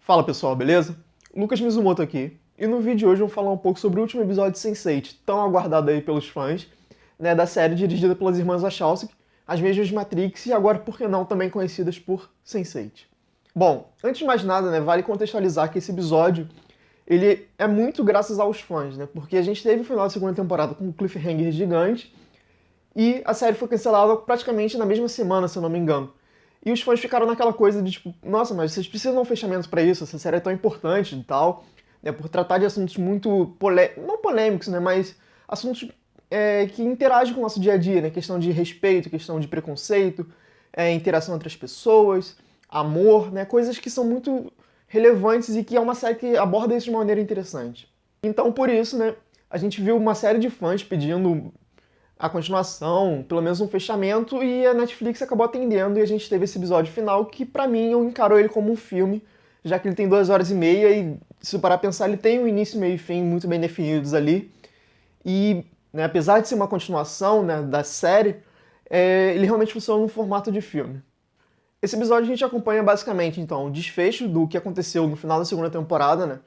Fala pessoal, beleza? Lucas Mizumoto aqui, e no vídeo de hoje eu vou falar um pouco sobre o último episódio de Sense8, tão aguardado aí pelos fãs, né, da série dirigida pelas irmãs Wachowski, as mesmas de Matrix e agora, por que não, também conhecidas por Sense8. Bom, antes de mais nada, né, vale contextualizar que esse episódio ele é muito graças aos fãs, né, porque a gente teve o final da segunda temporada com um cliffhanger gigante e a série foi cancelada praticamente na mesma semana, se eu não me engano. E os fãs ficaram naquela coisa de tipo, nossa, mas vocês precisam de um fechamento pra isso, essa série é tão importante e tal, né, por tratar de assuntos muito não polêmicos, né, mas assuntos que interagem com o nosso dia a dia, né, questão de respeito, questão de preconceito, interação entre as pessoas, amor, né, coisas que são muito relevantes e que é uma série que aborda isso de uma maneira interessante. Então, por isso, né, a gente viu uma série de fãs pedindo a continuação, pelo menos um fechamento, e a Netflix acabou atendendo e a gente teve esse episódio final que, pra mim, eu encaro ele como um filme, já que ele tem 2 horas e meia e, se parar a pensar, ele tem um início, meio e fim muito bem definidos ali. E, né, apesar de ser uma continuação, né, da série, ele realmente funciona no formato de filme. Esse episódio a gente acompanha basicamente, então, o desfecho do que aconteceu no final da segunda temporada, né?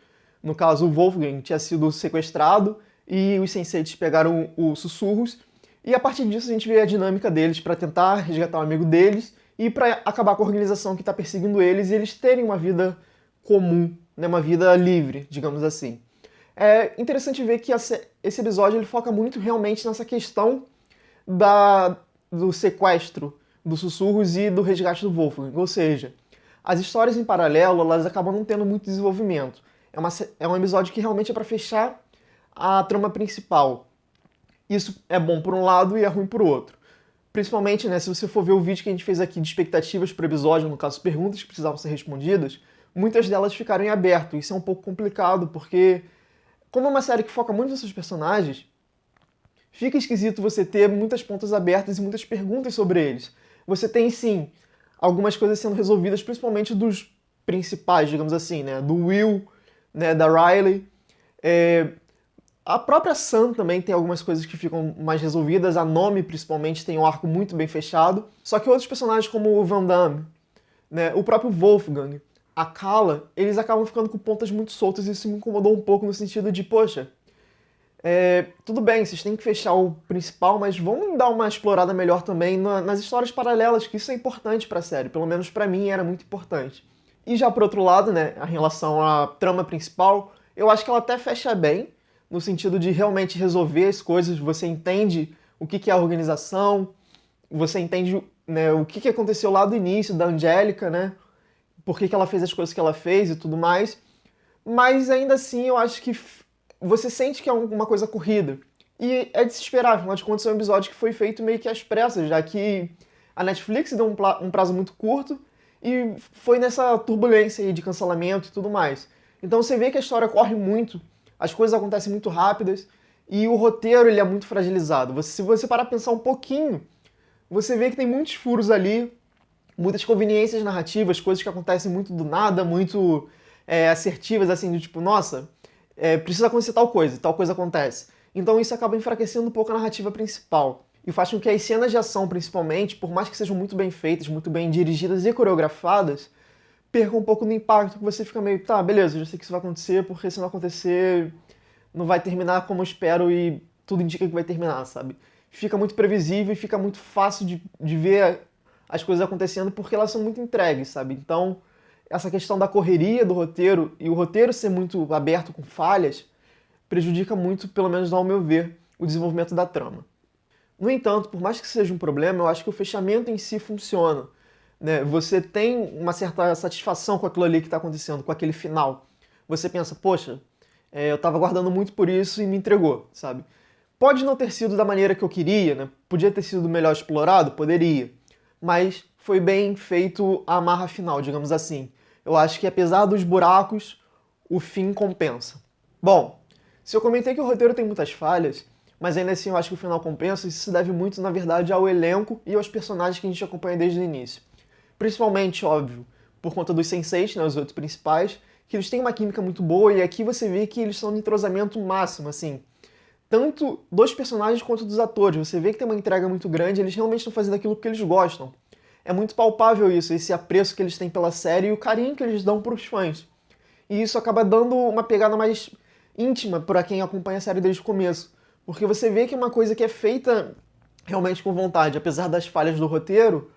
No caso, o Wolfgang tinha sido sequestrado e os Sense8 pegaram os sussurros. E a partir disso a gente vê a dinâmica deles para tentar resgatar um amigo deles e para acabar com a organização que está perseguindo eles e eles terem uma vida comum, né? Uma vida livre, digamos assim. É interessante ver que esse episódio ele foca muito realmente nessa questão do sequestro dos sussurros e do resgate do Wolfgang. Ou seja, as histórias em paralelo elas acabam não tendo muito desenvolvimento. É um episódio que realmente é para fechar a trama principal. Isso é bom por um lado e é ruim por outro. Principalmente, né, se você for ver o vídeo que a gente fez aqui de expectativas para o episódio, no caso, perguntas que precisavam ser respondidas, muitas delas ficaram em aberto. Isso é um pouco complicado, porque, como é uma série que foca muito nesses personagens, fica esquisito você ter muitas pontas abertas e muitas perguntas sobre eles. Você tem, sim, algumas coisas sendo resolvidas, principalmente dos principais, digamos assim, né, do Will, né, da Riley. A própria Sam também tem algumas coisas que ficam mais resolvidas, a Nomi principalmente tem um arco muito bem fechado, só que outros personagens como o Van Damme, né, o próprio Wolfgang, a Kala, eles acabam ficando com pontas muito soltas e isso me incomodou um pouco no sentido de, poxa, tudo bem, vocês têm que fechar o principal, mas vamos dar uma explorada melhor também nas histórias paralelas, que isso é importante pra série, pelo menos pra mim era muito importante. E já por outro lado, né, a relação à trama principal, eu acho que ela até fecha bem, no sentido de realmente resolver as coisas, você entende o que é a organização, você entende, né, o que aconteceu lá do início da Angélica, né, por que ela fez as coisas que ela fez e tudo mais, mas ainda assim eu acho que você sente que é uma coisa corrida. E é de se esperar, afinal de contas é um episódio que foi feito meio que às pressas, já que a Netflix deu um prazo muito curto e foi nessa turbulência aí de cancelamento e tudo mais. Então você vê que a história corre muito, as coisas acontecem muito rápidas e o roteiro ele é muito fragilizado. Se você parar pra pensar um pouquinho, você vê que tem muitos furos ali, muitas conveniências narrativas, coisas que acontecem muito do nada, muito assertivas, assim, do tipo, nossa, precisa acontecer tal coisa acontece. Então isso acaba enfraquecendo um pouco a narrativa principal. E faz com que as cenas de ação, principalmente, por mais que sejam muito bem feitas, muito bem dirigidas e coreografadas, perca um pouco do impacto, que você fica meio, tá, beleza, eu já sei que isso vai acontecer, porque se não acontecer, não vai terminar como eu espero e tudo indica que vai terminar, sabe? Fica muito previsível e fica muito fácil de ver as coisas acontecendo porque elas são muito entregues, sabe? Então, essa questão da correria do roteiro e o roteiro ser muito aberto com falhas prejudica muito, pelo menos ao meu ver, o desenvolvimento da trama. No entanto, por mais que seja um problema, eu acho que o fechamento em si funciona, né? Você tem uma certa satisfação com aquilo ali que está acontecendo, com aquele final. Você pensa, poxa, eu estava aguardando muito por isso e me entregou, sabe? Pode não ter sido da maneira que eu queria, né? Podia ter sido melhor explorado? Poderia. Mas foi bem feito a amarra final, digamos assim. Eu acho que apesar dos buracos, o fim compensa. Bom, se eu comentei que o roteiro tem muitas falhas, mas ainda assim eu acho que o final compensa, isso se deve muito, na verdade, ao elenco e aos personagens que a gente acompanha desde o início. Principalmente, óbvio, por conta dos Sense8, né, os outros principais, que eles têm uma química muito boa e aqui você vê que eles estão no entrosamento máximo, assim. Tanto dos personagens quanto dos atores. Você vê que tem uma entrega muito grande, eles realmente estão fazendo aquilo porque eles gostam. É muito palpável isso, esse apreço que eles têm pela série e o carinho que eles dão para os fãs. E isso acaba dando uma pegada mais íntima para quem acompanha a série desde o começo. Porque você vê que é uma coisa que é feita realmente com vontade, apesar das falhas do roteiro,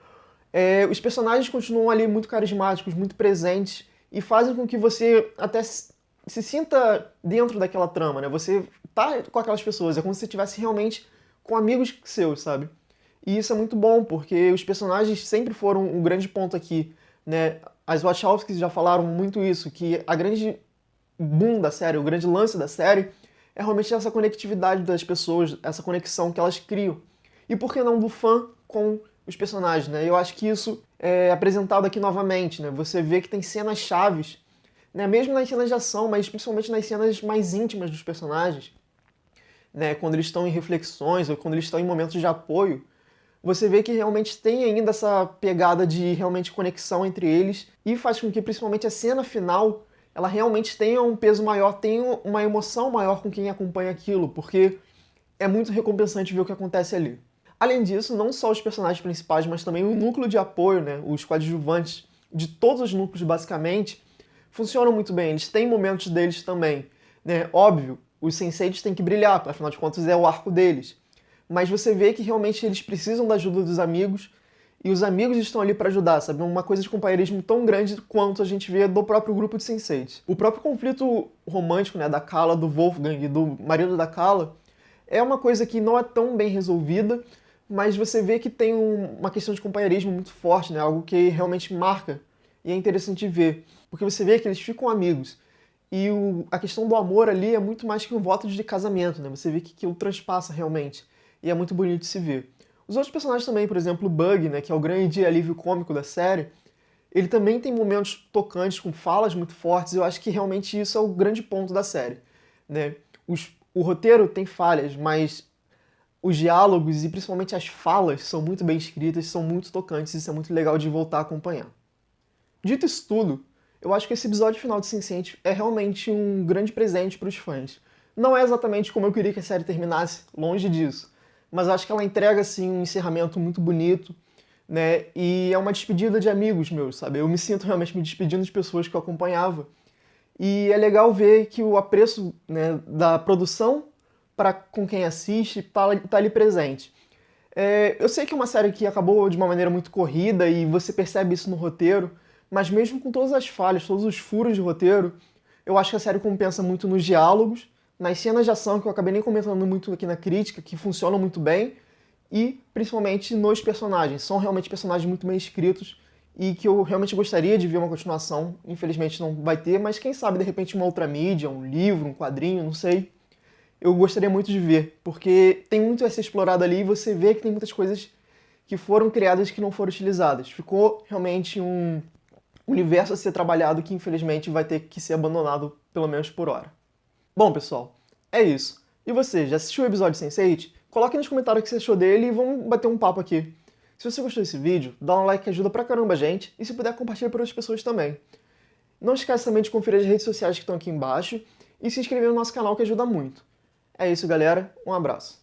os personagens continuam ali muito carismáticos, muito presentes, e fazem com que você até se sinta dentro daquela trama, né? Você tá com aquelas pessoas, é como se você estivesse realmente com amigos seus, sabe? E isso é muito bom, porque os personagens sempre foram um grande ponto aqui, né? As Wachowskis já falaram muito isso, que a grande boom da série, o grande lance da série, é realmente essa conectividade das pessoas, essa conexão que elas criam. E por que não do fã com os personagens, né? Eu acho que isso é apresentado aqui novamente, né? Você vê que tem cenas chaves, né? Mesmo nas cenas de ação, mas principalmente nas cenas mais íntimas dos personagens, né? Quando eles estão em reflexões ou quando eles estão em momentos de apoio, você vê que realmente tem ainda essa pegada de realmente conexão entre eles e faz com que principalmente a cena final ela realmente tenha um peso maior, tenha uma emoção maior com quem acompanha aquilo, porque é muito recompensante ver o que acontece ali. Além disso, não só os personagens principais, mas também o núcleo de apoio, né, os coadjuvantes de todos os núcleos basicamente, funcionam muito bem, eles têm momentos deles também, né? Óbvio, os Sense8 têm que brilhar, afinal de contas é o arco deles. Mas você vê que realmente eles precisam da ajuda dos amigos, e os amigos estão ali para ajudar, sabe? Uma coisa de companheirismo tão grande quanto a gente vê do próprio grupo de Sense8. O próprio conflito romântico, né, da Kala, do Wolfgang e do marido da Kala, é uma coisa que não é tão bem resolvida, mas você vê que tem uma questão de companheirismo muito forte, né? Algo que realmente marca e é interessante ver, porque você vê que eles ficam amigos. E a questão do amor ali é muito mais que um voto de casamento, né? Você vê que aquilo transpassa realmente. E é muito bonito de se ver. Os outros personagens também, por exemplo, o Bug, né, que é o grande alívio cômico da série, ele também tem momentos tocantes, com falas muito fortes, e eu acho que realmente isso é o grande ponto da série, né? O roteiro tem falhas, mas os diálogos e principalmente as falas são muito bem escritas, são muito tocantes, e isso é muito legal de voltar a acompanhar. Dito isso tudo, eu acho que esse episódio final de Sense8 é realmente um grande presente para os fãs. Não é exatamente como eu queria que a série terminasse, longe disso, mas acho que ela entrega assim um encerramento muito bonito, né? E é uma despedida de amigos meus, sabe? Eu me sinto realmente me despedindo de pessoas que eu acompanhava. E é legal ver que o apreço, né, da produção para com quem assiste tá ali presente. Eu sei que é uma série que acabou de uma maneira muito corrida e você percebe isso no roteiro, mas mesmo com todas as falhas, todos os furos de roteiro, eu acho que a série compensa muito nos diálogos, nas cenas de ação, que eu acabei nem comentando muito aqui na crítica, que funcionam muito bem, e principalmente nos personagens. São realmente personagens muito bem escritos e que eu realmente gostaria de ver uma continuação. Infelizmente não vai ter, mas quem sabe de repente uma outra mídia, um livro, um quadrinho, não sei. Eu gostaria muito de ver, porque tem muito a ser explorado ali e você vê que tem muitas coisas que foram criadas que não foram utilizadas. Ficou realmente um universo a ser trabalhado que infelizmente vai ter que ser abandonado, pelo menos por hora. Bom, pessoal, é isso. E você, já assistiu o episódio Sense8? Coloque nos comentários o que você achou dele e vamos bater um papo aqui. Se você gostou desse vídeo, dá um like que ajuda pra caramba a gente, e se puder, compartilha para outras pessoas também. Não esquece também de conferir as redes sociais que estão aqui embaixo, e se inscrever no nosso canal que ajuda muito. É isso, galera. Um abraço.